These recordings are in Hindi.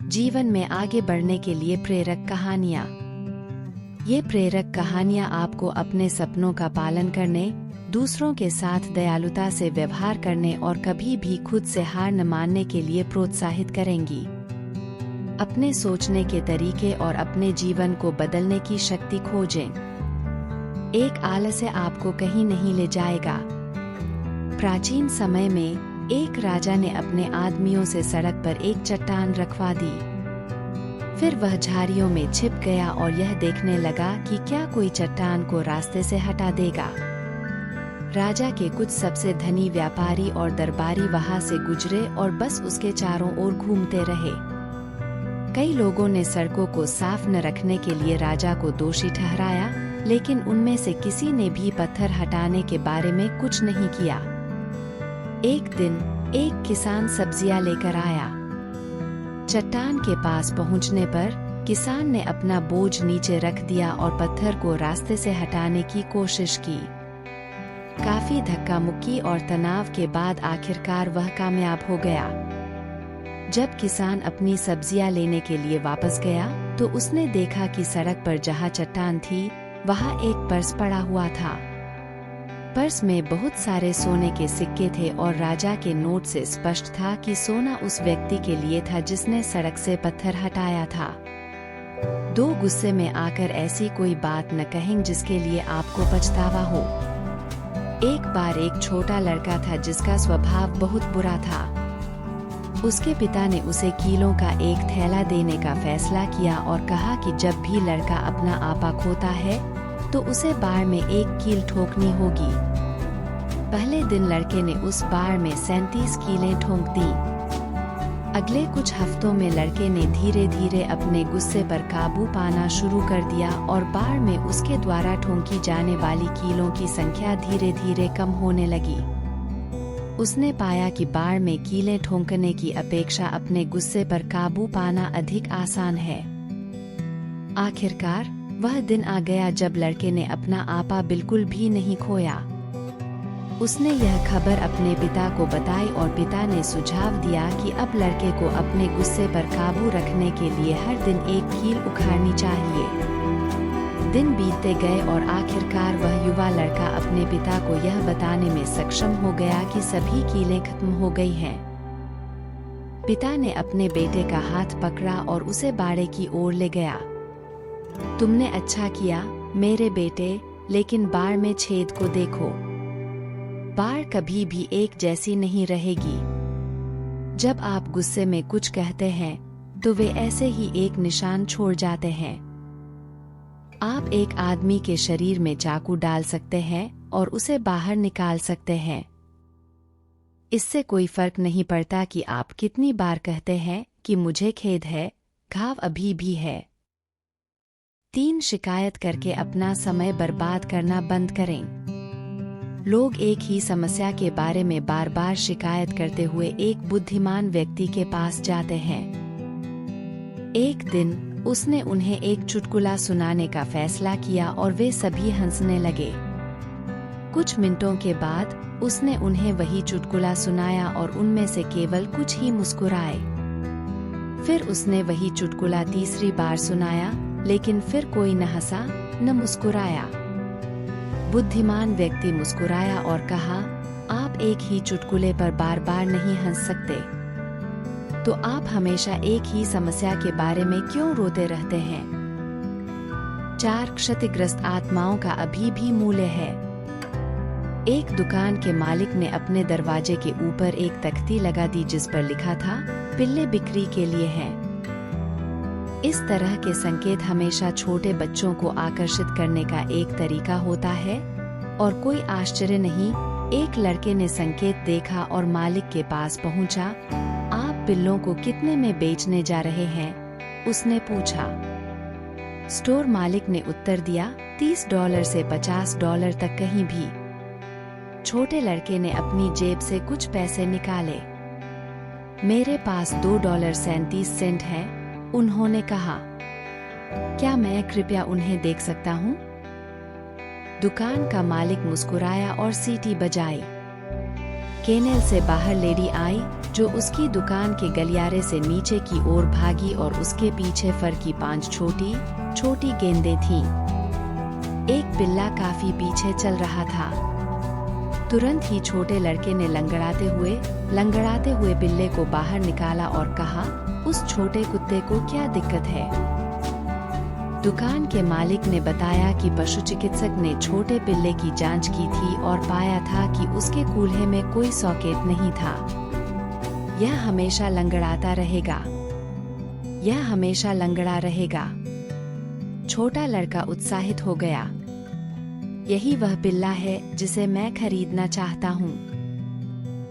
जीवन में आगे बढ़ने के लिए प्रेरक कहानियाँ। ये प्रेरक कहानियाँ आपको अपने सपनों का पालन करने, दूसरों के साथ दयालुता से व्यवहार करने और कभी भी खुद से हार न मानने के लिए प्रोत्साहित करेंगी। अपने सोचने के तरीके और अपने जीवन को बदलने की शक्ति खोजें। एक आलस्य आपको कहीं नहीं ले जाएगा। प्राचीन समय में एक राजा ने अपने आदमियों से सड़क पर एक चट्टान रखवा दी। फिर वह झाड़ियों में छिप गया और यह देखने लगा कि क्या कोई चट्टान को रास्ते से हटा देगा। राजा के कुछ सबसे धनी व्यापारी और दरबारी वहां से गुजरे और बस उसके चारों ओर घूमते रहे। कई लोगों ने सड़कों को साफ न रखने के लिए राजा को दोषी ठहराया, लेकिन उनमें से किसी ने भी पत्थर हटाने के बारे में कुछ नहीं किया। एक दिन एक किसान सब्जियां लेकर आया। चट्टान के पास पहुंचने पर किसान ने अपना बोझ नीचे रख दिया और पत्थर को रास्ते से हटाने की कोशिश की। काफी धक्का मुक्की और तनाव के बाद आखिरकार वह कामयाब हो गया। जब किसान अपनी सब्जियां लेने के लिए वापस गया तो उसने देखा कि सड़क पर जहां चट्टान थी वहां एक पर्स पड़ा हुआ था। पर्स में बहुत सारे सोने के सिक्के थे और राजा के नोट से स्पष्ट था कि सोना उस व्यक्ति के लिए था जिसने सड़क से पत्थर हटाया था। दो गुस्से में आकर ऐसी कोई बात न कहें जिसके लिए आपको पछतावा हो। एक बार एक छोटा लड़का था जिसका स्वभाव बहुत बुरा था। उसके पिता ने उसे कीलों का एक थैला देने का फैसला किया और कहा कि जब भी लड़का अपना आपा खोता है तो उसे बार में एक कील ठोकनी होगी। पहले दिन लड़के ने उस बार में 37 कीलें ठोक दी। अगले कुछ हफ्तों में लड़के ने धीरे धीरे अपने गुस्से पर काबू पाना शुरू कर दिया और बार में उसके द्वारा ठोंकी जाने वाली कीलों की संख्या धीरे धीरे कम होने लगी। उसने पाया कि बार में कीलें ठोंकने की अपेक्षा अपने गुस्से पर काबू पाना अधिक आसान है। आखिरकार वह दिन आ गया जब लड़के ने अपना आपा बिल्कुल भी नहीं खोया। उसने यह खबर अपने पिता को बताई और पिता ने सुझाव दिया कि अब लड़के को अपने गुस्से पर काबू रखने के लिए हर दिन एक कील उखाड़नी चाहिए। दिन बीतते गए और आखिरकार वह युवा लड़का अपने पिता को यह बताने में सक्षम हो गया कि सभी कीलें खत्म हो गई हैं। पिता ने अपने बेटे का हाथ पकड़ा और उसे बाड़े की ओर ले गया। तुमने अच्छा किया मेरे बेटे, लेकिन बाड़ में छेद को देखो। बाड़ कभी भी एक जैसी नहीं रहेगी। जब आप गुस्से में कुछ कहते हैं तो वे ऐसे ही एक निशान छोड़ जाते हैं। आप एक आदमी के शरीर में चाकू डाल सकते हैं और उसे बाहर निकाल सकते हैं। इससे कोई फर्क नहीं पड़ता कि आप कितनी बार कहते हैं कि मुझे खेद है, घाव अभी भी है। 3 शिकायत करके अपना समय बर्बाद करना बंद करें। लोग एक ही समस्या के बारे में बार बार शिकायत करते हुए एक बुद्धिमान व्यक्ति के पास जाते हैं। एक दिन उसने उन्हें एक चुटकुला सुनाने का फैसला किया और वे सभी हंसने लगे। कुछ मिनटों के बाद उसने उन्हें वही चुटकुला सुनाया और उनमें से केवल कुछ ही मुस्कुराए। फिर उसने वही चुटकुला तीसरी बार सुनाया, लेकिन फिर कोई न हंसा न मुस्कुराया। बुद्धिमान व्यक्ति मुस्कुराया और कहा, आप एक ही चुटकुले पर बार बार नहीं हंस सकते, तो आप हमेशा एक ही समस्या के बारे में क्यों रोते रहते हैं? 4 क्षतिग्रस्त आत्माओं का अभी भी मूल्य है। एक दुकान के मालिक ने अपने दरवाजे के ऊपर एक तख्ती लगा दी जिस पर लिखा था, पिल्ले बिक्री के लिए हैं। इस तरह के संकेत हमेशा छोटे बच्चों को आकर्षित करने का एक तरीका होता है और कोई आश्चर्य नहीं, एक लड़के ने संकेत देखा और मालिक के पास पहुंचा। आप पिल्लों को कितने में बेचने जा रहे हैं? उसने पूछा। स्टोर मालिक ने उत्तर दिया, $30 से $50 तक कहीं भी। छोटे लड़के ने अपनी जेब से कुछ पैसे निकाले। मेरे पास $2.37 है, उन्होंने कहा। क्या मैं कृपया उन्हें देख सकता हूँ? दुकान का मालिक मुस्कुराया और सीटी बजाई। केनेल से बाहर लेडी आई, जो उसकी दुकान के गलियारे से नीचे की ओर भागी और उसके पीछे फर की 5 छोटी छोटी गेंदें थीं। एक पिल्ला काफी पीछे चल रहा था। तुरंत ही छोटे लड़के ने लंगड़ाते हुए बिल्ले को बाहर निकाला और कहा, उस छोटे कुत्ते को क्या दिक्कत है? दुकान के मालिक ने बताया कि पशु चिकित्सक ने छोटे पिल्ले की जांच की थी और पाया था कि उसके कूल्हे में कोई सॉकेट नहीं था। यह हमेशा लंगड़ाता रहेगा। यह हमेशा लंगड़ा रहेगा। छोटा लड़का उत्साहित हो गया। यही वह पिल्ला है जिसे मैं खरीदना चाहता हूँ।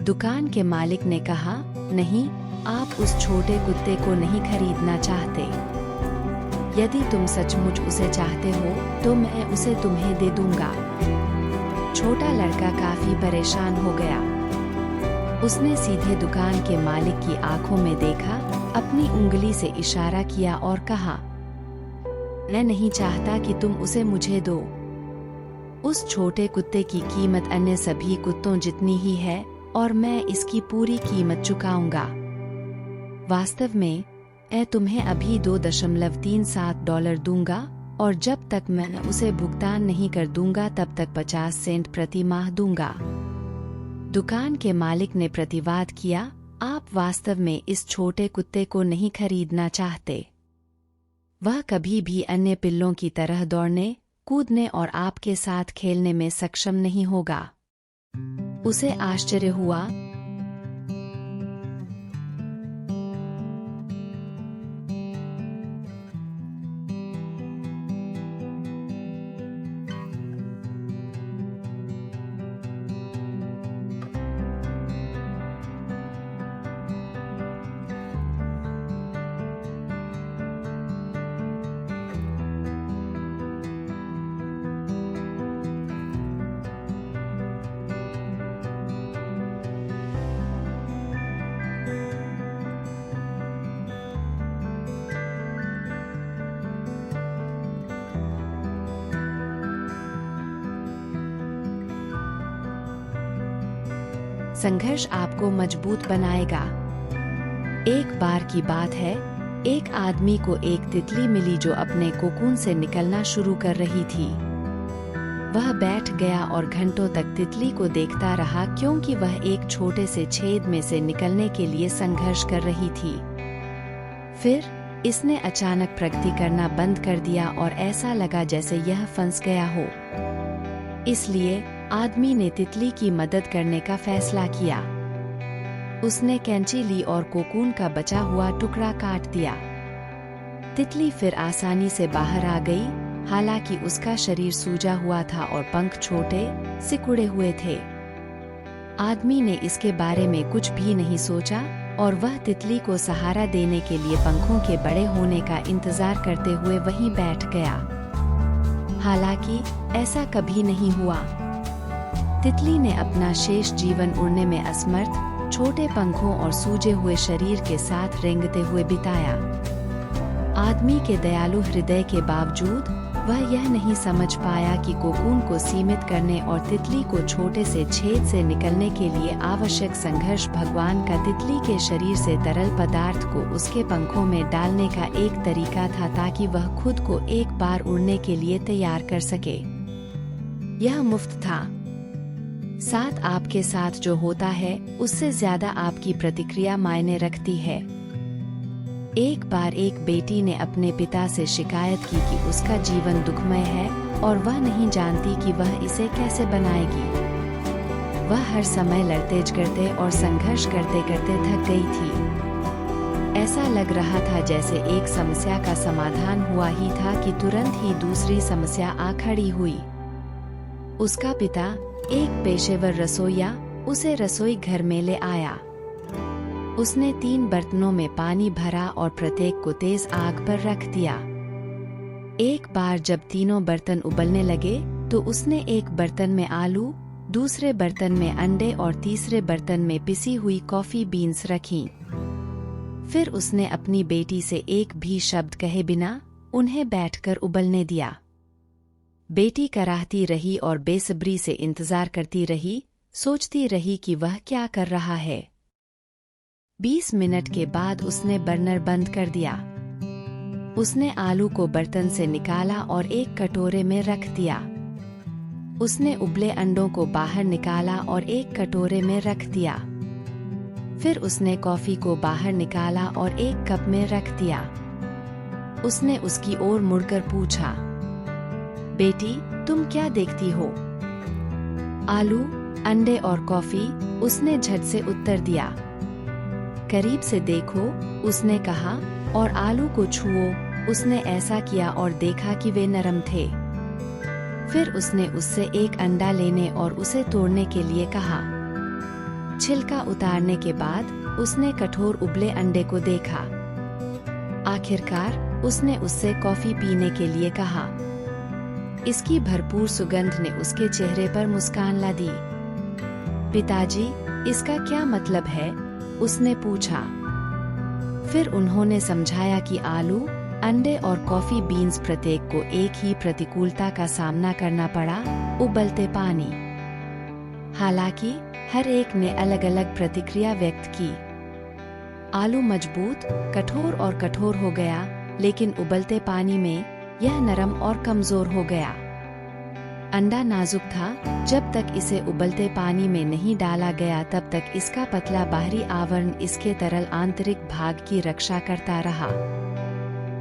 दुकान के मालिक ने कहा, नहीं, आप उस छोटे कुत्ते को नहीं खरीदना चाहते। यदि तुम सचमुच उसे चाहते हो तो मैं उसे तुम्हें दे दूंगा। छोटा लड़का काफी परेशान हो गया। उसने सीधे दुकान के मालिक की आंखों में देखा, अपनी उंगली से इशारा किया और कहा, मैं नहीं चाहता कि तुम उसे मुझे दो। उस छोटे कुत्ते की कीमत अन्य सभी कुत्तों जितनी ही है और मैं इसकी पूरी कीमत चुकाऊंगा। वास्तव में मैं तुम्हें अभी $2.37 दूंगा और जब तक मैं उसे भुगतान नहीं कर दूंगा तब तक 50 सेंट प्रति माह दूंगा। दुकान के मालिक ने प्रतिवाद किया, आप वास्तव में इस छोटे कुत्ते को नहीं खरीदना चाहते। वह कभी भी अन्य पिल्लों की तरह दौड़ने, कूदने और आपके साथ खेलने में सक्षम नहीं होगा। उसे आश्चर्य हुआ। संघर्ष आपको मजबूत बनाएगा। एक बार की बात है, एक आदमी को एक तितली मिली जो अपने कोकून से निकलना शुरू कर रही थी। वह बैठ गया और घंटों तक तितली को देखता रहा क्योंकि वह एक छोटे से छेद में से निकलने के लिए संघर्ष कर रही थी। फिर इसने अचानक प्रगति करना बंद कर दिया और ऐसा लगा जैसे यह फंस गया हो। इसलिए आदमी ने तितली की मदद करने का फैसला किया। उसने कैंची ली और कोकून का बचा हुआ टुकड़ा काट दिया। तितली फिर आसानी से बाहर आ गई, हालांकि उसका शरीर सूजा हुआ था और पंख छोटे सिकुड़े हुए थे। आदमी ने इसके बारे में कुछ भी नहीं सोचा और वह तितली को सहारा देने के लिए पंखों के बड़े होने का इंतजार करते हुए वहीं बैठ गया। हालांकि ऐसा कभी नहीं हुआ। तितली ने अपना शेष जीवन उड़ने में असमर्थ, छोटे पंखों और सूजे हुए शरीर के साथ रेंगते हुए बिताया। आदमी के दयालु हृदय के बावजूद वह यह नहीं समझ पाया कि कोकून को सीमित करने और तितली को छोटे से छेद से निकलने के लिए आवश्यक संघर्ष भगवान का तितली के शरीर से तरल पदार्थ को उसके पंखों में डालने का एक तरीका था ताकि वह खुद को एक बार उड़ने के लिए तैयार कर सके। यह मुफ्त था। साथ आपके साथ जो होता है उससे ज्यादा आपकी प्रतिक्रिया मायने रखती है। एक बार एक बेटी ने अपने पिता से शिकायत की कि उसका जीवन दुखमय है और वह नहीं जानती कि वह इसे कैसे बनाएगी। वह हर समय लड़ते झगड़ते और संघर्ष करते करते थक गई थी। ऐसा लग रहा था जैसे एक समस्या का समाधान हुआ ही था कि तुरंत ही दूसरी समस्या आ खड़ी हुई। उसका पिता, एक पेशेवर रसोइया, उसे रसोई घर में ले आया। उसने 3 बर्तनों में पानी भरा और प्रत्येक को तेज आग पर रख दिया। एक बार जब तीनों बर्तन उबलने लगे तो उसने एक बर्तन में आलू, दूसरे बर्तन में अंडे और तीसरे बर्तन में पिसी हुई कॉफी बीन्स रखीं। फिर उसने अपनी बेटी से एक भी शब्द कहे बिना उन्हें बैठकर उबलने दिया। बेटी कराहती रही और बेसब्री से इंतजार करती रही, सोचती रही कि वह क्या कर रहा है। 20 मिनट के बाद उसने बर्नर बंद कर दिया। उसने आलू को बर्तन से निकाला और एक कटोरे में रख दिया। उसने उबले अंडों को बाहर निकाला और एक कटोरे में रख दिया। फिर उसने कॉफी को बाहर निकाला और एक कप में रख दिया। उसने उसकी ओर मुड़कर पूछा, बेटी, तुम क्या देखती हो? आलू, अंडे और कॉफी, उसने झट से उत्तर दिया। करीब से देखो, उसने कहा, और आलू को छुओ। उसने ऐसा किया और देखा कि वे नरम थे। फिर उसने उससे एक अंडा लेने और उसे तोड़ने के लिए कहा। छिलका उतारने के बाद उसने कठोर उबले अंडे को देखा। आखिरकार उसने उससे कॉफी पीने के लिए कहा। इसकी भरपूर सुगंध ने उसके चेहरे पर मुस्कान ला दी। पिताजी, इसका क्या मतलब है? उसने पूछा। फिर उन्होंने समझाया कि आलू, अंडे और कॉफी बीन्स प्रत्येक को एक ही प्रतिकूलता का सामना करना पड़ा, उबलते पानी। हालांकि हर एक ने अलग अलग प्रतिक्रिया व्यक्त की। आलू मजबूत, कठोर और कठोर हो गया, लेकिन उबलते पानी में यह नरम और कमजोर हो गया। अंडा नाजुक था, जब तक इसे उबलते पानी में नहीं डाला गया तब तक इसका पतला बाहरी आवरण इसके तरल आंतरिक भाग की रक्षा करता रहा।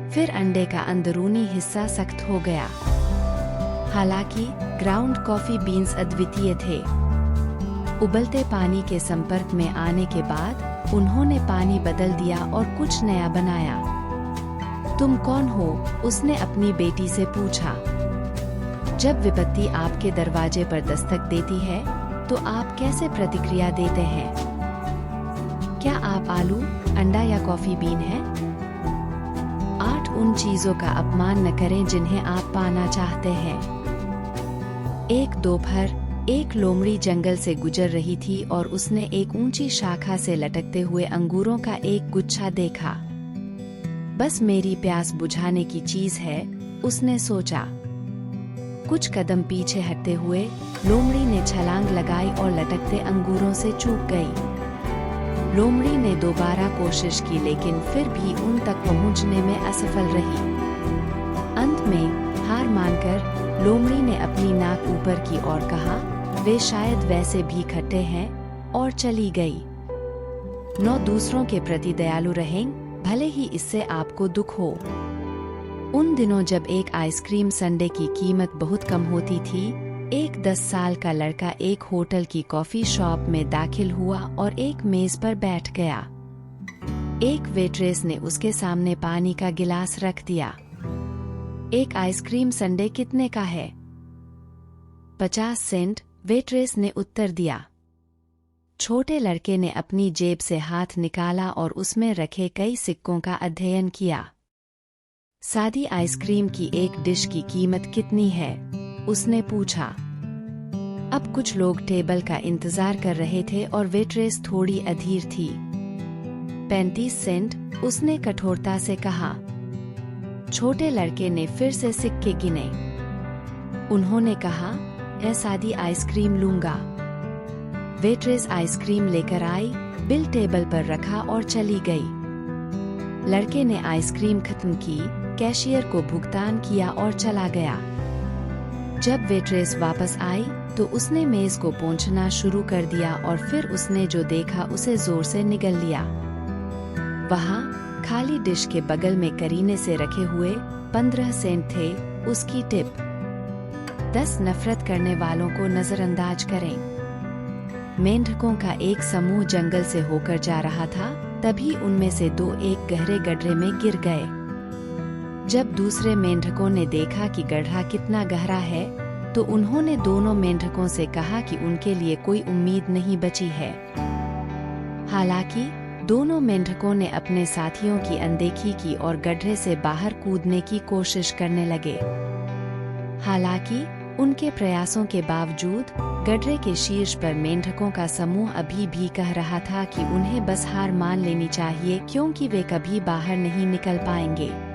फिर अंडे का अंदरूनी हिस्सा सख्त हो गया। हालांकि ग्राउंड कॉफी बीन्स अद्वितीय थे। उबलते पानी के संपर्क में आने के बाद उन्होंने पानी बदल दिया और कुछ नया बनाया। तुम कौन हो? उसने अपनी बेटी से पूछा। जब विपत्ति आपके दरवाजे पर दस्तक देती है तो आप कैसे प्रतिक्रिया देते हैं? क्या आप आलू, अंडा या कॉफी बीन हैं? 8 उन चीजों का अपमान न करें जिन्हें आप पाना चाहते हैं। एक दोपहर एक लोमड़ी जंगल से गुजर रही थी और उसने एक ऊंची शाखा से लटकते हुए अंगूरों का एक गुच्छा देखा। बस मेरी प्यास बुझाने की चीज है, उसने सोचा। कुछ कदम पीछे हटते हुए लोमड़ी ने छलांग लगाई और लटकते अंगूरों से चूक गई। लोमड़ी ने दोबारा कोशिश की, लेकिन फिर भी उन तक पहुंचने में असफल रही। अंत में हार मानकर लोमड़ी ने अपनी नाक ऊपर की और कहा, वे शायद वैसे भी खट्टे हैं, और चली गई। 9 दूसरों के प्रति दयालु रहें, भले ही इससे आपको दुख हो। उन दिनों जब एक आइसक्रीम संडे की कीमत बहुत कम होती थी, एक 10 साल का लड़का एक होटल की कॉफी शॉप में दाखिल हुआ और एक मेज पर बैठ गया। एक वेट्रेस ने उसके सामने पानी का गिलास रख दिया। एक आइसक्रीम संडे कितने का है? 50 सेंट, वेट्रेस ने उत्तर दिया। छोटे लड़के ने अपनी जेब से हाथ निकाला और उसमें रखे कई सिक्कों का अध्ययन किया। सादी आइसक्रीम की एक डिश की कीमत कितनी है? उसने पूछा। अब कुछ लोग टेबल का इंतजार कर रहे थे और वेट्रेस थोड़ी अधीर थी। 35 सेंट, उसने कठोरता से कहा। छोटे लड़के ने फिर से सिक्के गिने। उन्होंने कहा, मैं सादी आइसक्रीम लूंगा। वेट्रेस आइसक्रीम लेकर आई, बिल टेबल पर रखा और चली गई। लड़के ने आइसक्रीम खत्म की, कैशियर को भुगतान किया और चला गया। जब वेट्रेस वापस आई तो उसने मेज को पोंछना शुरू कर दिया और फिर उसने जो देखा उसे जोर से निगल लिया। वहाँ खाली डिश के बगल में करीने से रखे हुए 15 सेंट थे, उसकी टिप। 10 नफरत करने वालों को नजरअंदाज करें। मेंढकों का एक समूह जंगल से होकर जा रहा था, तभी उनमें से 2 एक गहरे गड्ढे में गिर गए। जब दूसरे मेंढकों ने देखा कि गड्ढा कितना गहरा है, तो उन्होंने दोनों मेंढकों से कहा कि उनके लिए कोई उम्मीद नहीं बची है। हालांकि दोनों मेंढकों ने अपने साथियों की अनदेखी की और गड्ढे से बाहर कूदने की कोशिश करने लगे। हालांकि उनके प्रयासों के बावजूद गड्ढे के शीर्ष पर मेंढकों का समूह अभी भी कह रहा था कि उन्हें बस हार मान लेनी चाहिए, क्योंकि वे कभी बाहर नहीं निकल पाएंगे।